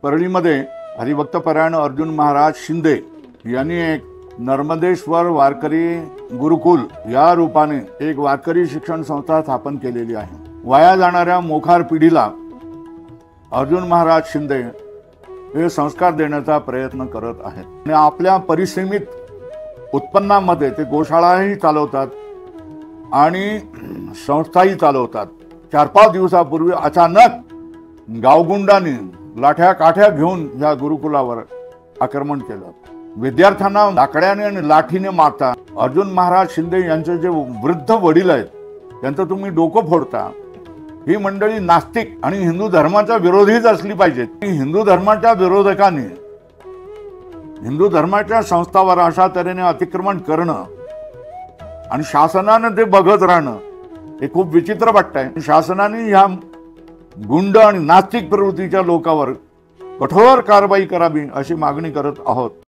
परळीमध्ये हरिभक्तपरायण अर्जुन महाराज शिंदे यांनी एक नर्मदेश्वर वारकरी गुरुकुल या रूपाने एक वारकरी शिक्षण संस्था स्थापन केलेली आहे। वाया जाणाऱ्या मोखार पिढीला अर्जुन महाराज शिंदे हे संस्कार देण्याचा प्रयत्न करत आहेत आणि आपल्या परिसीमित उत्पन्नामध्ये ते गोशाळाही चालवतात आणि संस्थाही चालवतात। 4-5 दिवसापूर्वी अचानक गावगुंडांनी लाठ्या काठ्या घेऊन या गुरुकुलावर आक्रमण केलं। विद्यार्थ्यांना लाकड्याने आणि लाठीने मारता। अर्जुन महाराज शिंदे यांचे जे वृद्ध वडील आहेत त्यांचं तुम्ही डोकं फोडता। ही मंडळी नास्तिक आणि हिंदू धर्माच्या विरोधीच असली पाहिजेत। हिंदू धर्माच्या विरोधकांनी हिंदू धर्माच्या संस्थावर अशा तऱ्हेने अतिक्रमण करणं आणि शासनाने ते बघत राहणं हे खूप विचित्र वाटतंय। शासनाने या गुंड आणि नास्तिक प्रवृत्तीच्या लोकांवर कठोर कारवाई करावी अशी मागणी करत आहोत।